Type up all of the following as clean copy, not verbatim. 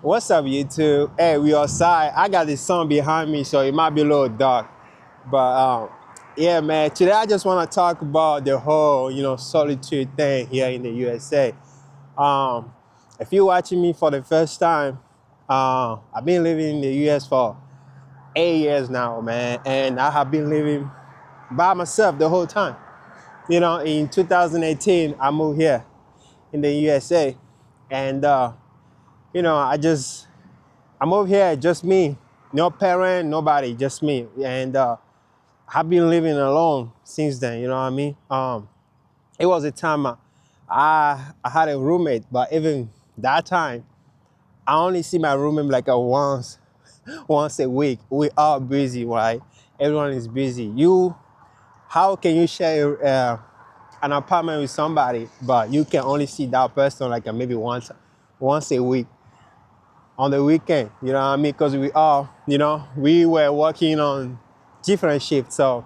What's up, YouTube? Hey, we outside. I got this sun behind me, so it might be a little dark. But yeah, man. Today I just want to talk about the whole, solitude thing here in the USA. Um, if you're watching me for the first time, I've been living in the US for 8 years now, man, and I have been living by myself the whole time. In 2018, I moved here in the USA, and I moved here just me, no parent, nobody, just me, and I've been living alone since then. You know what I mean? It was a time I had a roommate, but even that time, I only see my roommate like a once a week. We are busy, right? Everyone is busy. How can you share an apartment with somebody, but you can only see that person like maybe once a week on the weekend? You know what I mean? Because we were working on different shifts. So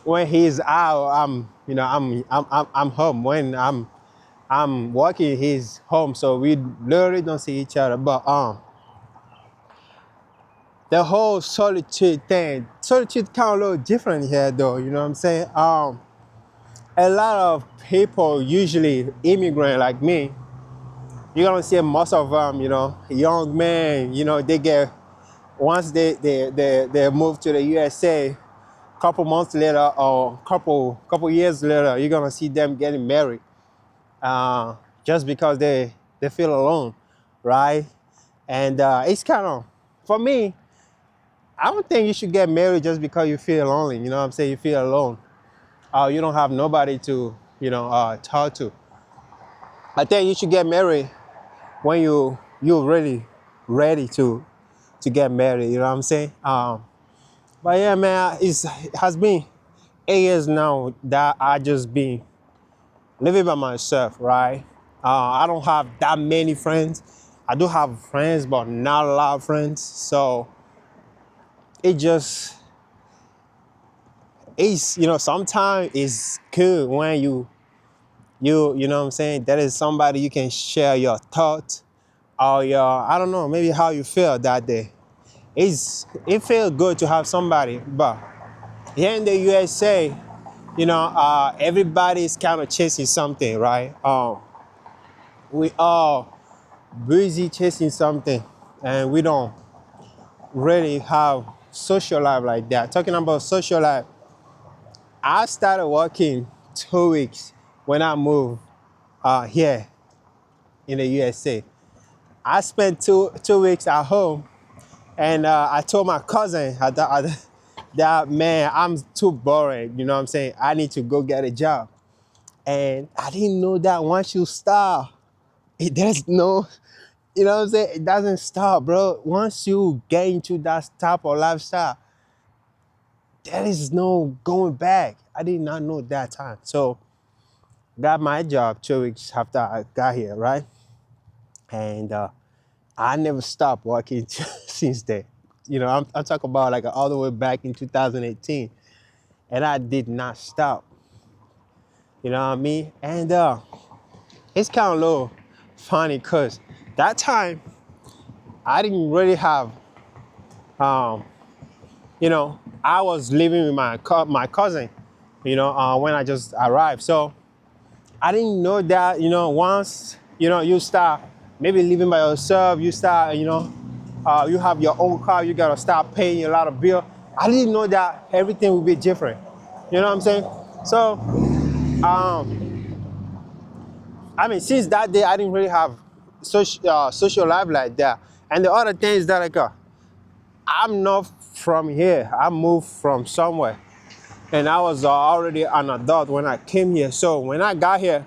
when he's out, I'm home. When I'm working, he's home. So we literally don't see each other. But the whole solitude kind of a little different here, though. You know what I'm saying? A lot of people, usually immigrant like me, you're gonna see most of them, young men, they get, once they move to the USA, couple months later or couple years later, you're gonna see them getting married, just because they feel alone, right? And it's kind of, for me, I don't think you should get married just because you feel lonely. You know what I'm saying? You feel alone. You don't have nobody to, talk to. I think you should get married when you're really ready to get married. You know what I'm saying? But yeah, man, it has been 8 years now that I just been living by myself, right? I don't have that many friends. I do have friends, but not a lot of friends. So it just is, sometimes it's good when you know what I'm saying, that is somebody you can share your thoughts or I don't know, maybe how you feel that day. It feels good to have somebody, but here in the USA, everybody's kind of chasing something, right? We are busy chasing something, and we don't really have social life like that. Talking about social life, I started working 2 weeks when I moved here in the USA. I spent two weeks at home, and I told my cousin that, man, I'm too boring. You know what I'm saying? I need to go get a job. And I didn't know that once you start, there's no, you know what I'm saying? It doesn't stop, bro. Once you get into that type of lifestyle, there is no going back. I did not know that time. So got my job 2 weeks after I got here, right? And I never stopped working since then. I'm talking about like all the way back in 2018, and I did not stop. You know what I mean? And it's kind of a little funny because that time I didn't really have, I was living with my cousin, when I just arrived. So I didn't know that, once, you start maybe living by yourself, you start, you have your own car, you gotta start paying a lot of bill. I didn't know that everything would be different. You know what I'm saying? So, since that day, I didn't really have social life like that. And the other thing is that, like, I'm not from here. I moved from somewhere. And I was already an adult when I came here. So when I got here,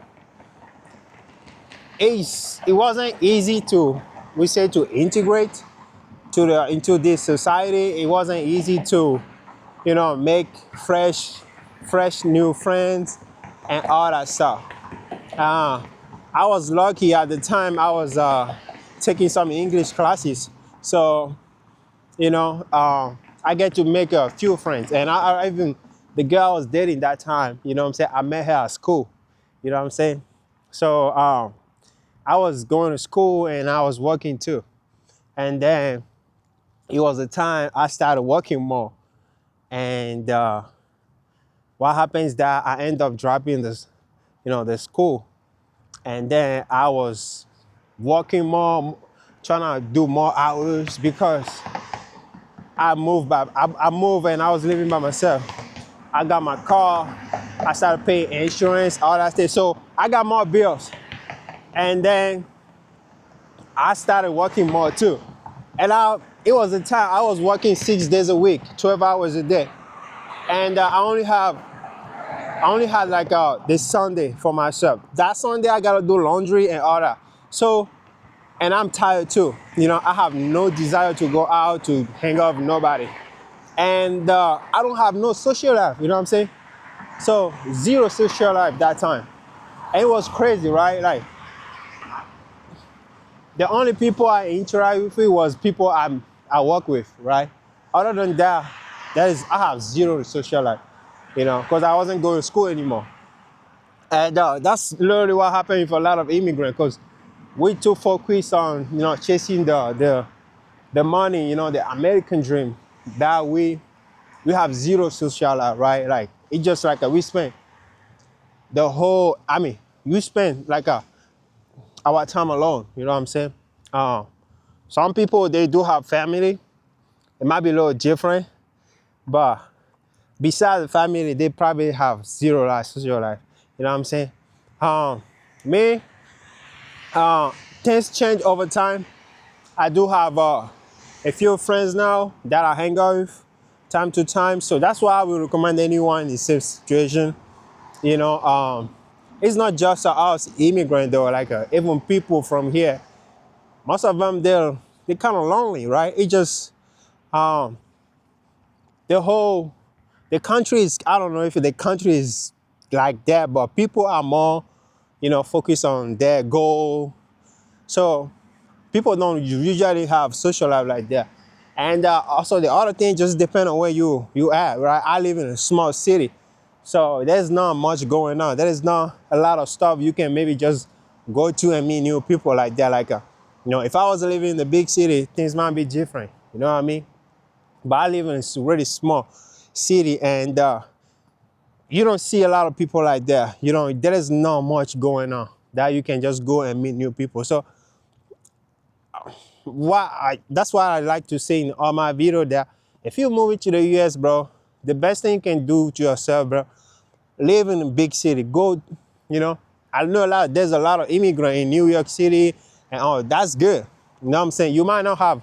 it wasn't easy to integrate into this society. It wasn't easy to, make fresh new friends and all that stuff. I was lucky at the time. I was taking some English classes, so I get to make a few friends. And I even, the girl I was dating that time, what I'm saying, I met her at school. You know what I'm saying? So I was going to school and I was working too. And then it was a time I started working more. And what happens that I end up dropping this, the school. And then I was working more, trying to do more hours because I moved and I was living by myself. I got my car, I started paying insurance, all that stuff. So I got more bills. And then I started working more too. And it was a time I was working 6 days a week, 12 hours a day. And I only had like this Sunday for myself. That Sunday I gotta do laundry and all that. So, and I'm tired too. I have no desire to go out to hang out with nobody. And I don't have no social life, you know what I'm saying? So zero social life that time. And it was crazy, right? Like the only people I interact with was people I work with, right? Other than that, I have zero social life, because I wasn't going to school anymore. And that's literally what happened with a lot of immigrants, because we too focused on, chasing the money, the American dream, that we have zero social life, right? Like it's just like we spend we spend like our time alone, you know what I'm saying? Some people, they do have family. It might be a little different, but besides the family, they probably have zero life, social life. You know what I'm saying? Me, things change over time. I do have a few friends now that I hang out with time to time. So that's why I would recommend anyone in the same situation. It's not just us immigrants though. Like even people from here, most of them they're kind of lonely, right? It just um, the country is, I don't know if the country is like that, but people are more, focused on their goal. So people don't usually have social life like that. And also the other thing just depend on where you at, right? I live in a small city, so there's not much going on. There is not a lot of stuff you can maybe just go to and meet new people like that. Like, if I was living in the big city, things might be different. You know what I mean? But I live in a really small city, and you don't see a lot of people like that. There is not much going on that you can just go and meet new people. So that's why I like to say in all my video that if you're moving to the US, bro, the best thing you can do to yourself, bro, live in a big city. Go, I know there's a lot of immigrants in New York City, and that's good. You know what I'm saying? You might not have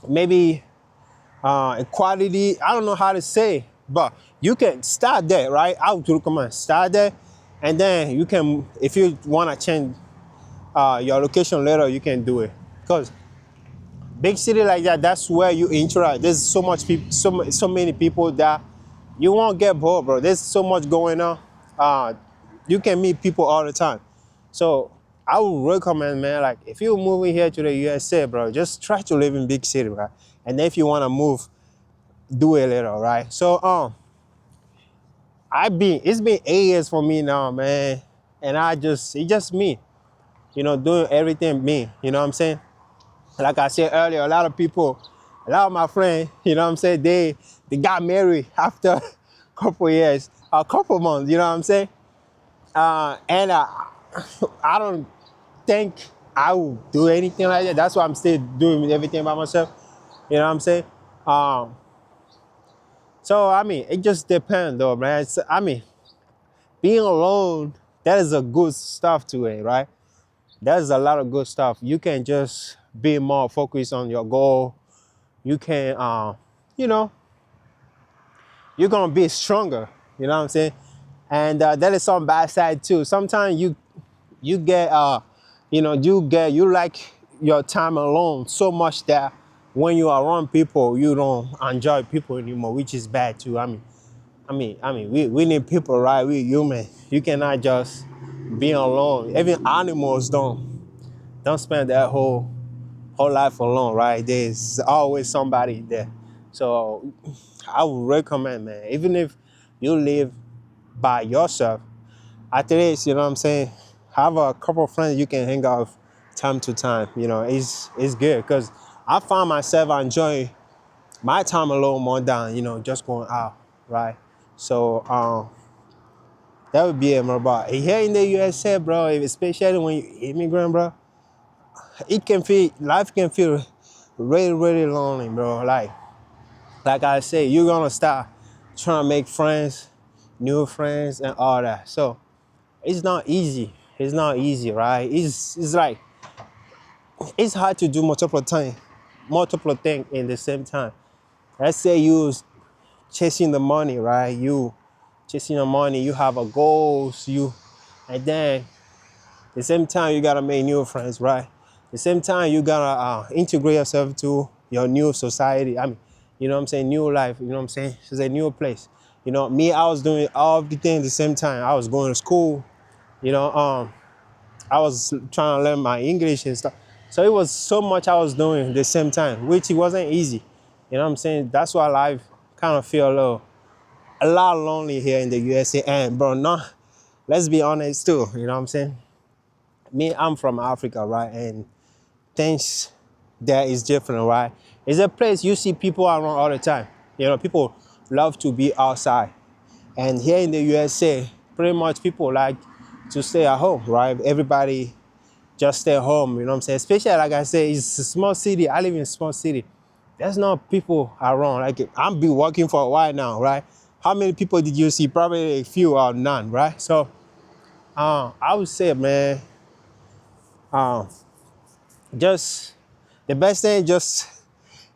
maybe equality, I don't know how to say, but you can start there, right? I would recommend start there, and then you can, if you want to change your location later, you can do it. Because big city like that, that's where you interact. There's so much people, so many people that you won't get bored, bro. There's so much going on. You can meet people all the time. So I would recommend, man, like if you're moving here to the USA, bro, just try to live in big city, right? And then if you want to move, do it later, right? So it's been 8 years for me now, man, and it's just me, doing everything me. You know what I'm saying? Like I said earlier, a lot of my friends, you know what I'm saying, they got married after a couple years, a couple months, you know what I'm saying? And I don't think I would do anything like that. That's why I'm still doing everything by myself. You know what I'm saying? So, it just depends though, man. Being alone, that is a good stuff to it, right? There's a lot of good stuff. You can just be more focused on your goal. You can, you're gonna be stronger. You know what I'm saying? And that is some bad side too. Sometimes you get, you like your time alone so much that when you are around people, you don't enjoy people anymore, which is bad too. We need people, right? We human. You cannot just be alone. Even animals don't spend their whole life alone, right? There's always somebody there. So I would recommend, man, even if you live by yourself, at least, you know what I'm saying, have a couple of friends you can hang out with time to time. It's good because I find myself enjoying my time a little more than just going out, right? So that would be it, bro. But here in the USA, bro, especially when you immigrant, bro, life can feel really, really lonely, bro. Like I say, you're gonna start trying to make friends, new friends, and all that. So it's not easy. It's not easy, right? It's like it's hard to do multiple things in the same time. Let's say you chasing the money, right? You chasing the money, you have a goals, and then the same time you gotta make new friends, right? The same time you gotta integrate yourself to your new society. I mean, you know what I'm saying, new life. You know what I'm saying? It's a new place. Me, I was doing all the things at the same time. I was going to school. You know, I was trying to learn my English and stuff. So it was so much I was doing at the same time, which it wasn't easy. You know what I'm saying? That's why life kind of feel a lot lonely here in the USA. And bro, no, let's be honest too. You know what I'm saying? Me, I'm from Africa, right? And things there is different, right? It's a place you see people around all the time. People love to be outside. And here in the USA, pretty much people like to stay at home, right? Everybody just stay home, you know what I'm saying? Especially, like I say, it's a small city. I live in a small city. There's no people around. Like, I've been working for a while now, right? How many people did you see? Probably a few or none, right? So, I would say, man, um, just the best thing, just,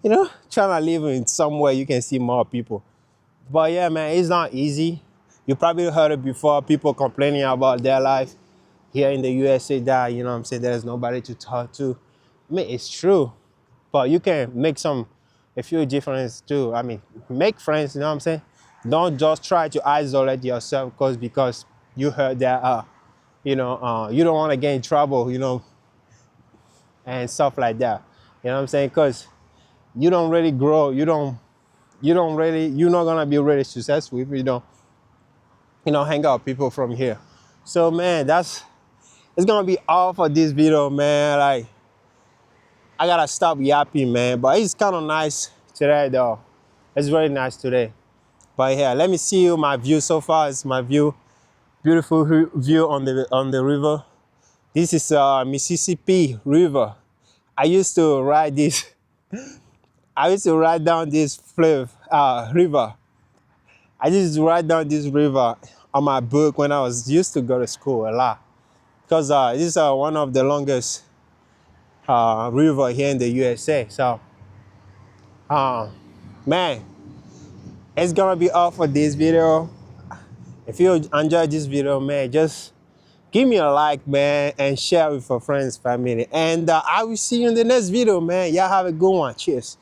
trying to live in somewhere you can see more people. But yeah, man, it's not easy. You probably heard it before, people complaining about their life here in the USA that, what I'm saying, there's nobody to talk to. I mean, it's true, but you can make a few differences too. I mean, make friends, you know what I'm saying? Don't just try to isolate yourself because you heard that, you don't want to get in trouble, and stuff like that. You know what I'm saying? Because you don't really grow. You're not going to be really successful if you don't, hang out with people from here. So, man, it's going to be all for this video, man. Like, I got to stop yapping, man. But it's kind of nice today, though. It's very nice today. But yeah, let me see you my view so far. It's my view, beautiful view on the river. This is Mississippi River. I used to ride this. I used to ride down this river. I used to ride down this river on my boat when I was used to go to school a lot. Because this is one of the longest river here in the USA. So, man, it's gonna be all for this video. If you enjoyed this video, man, just give me a like, man, and share with your friends, family. And I will see you in the next video, man. Y'all have a good one. Cheers.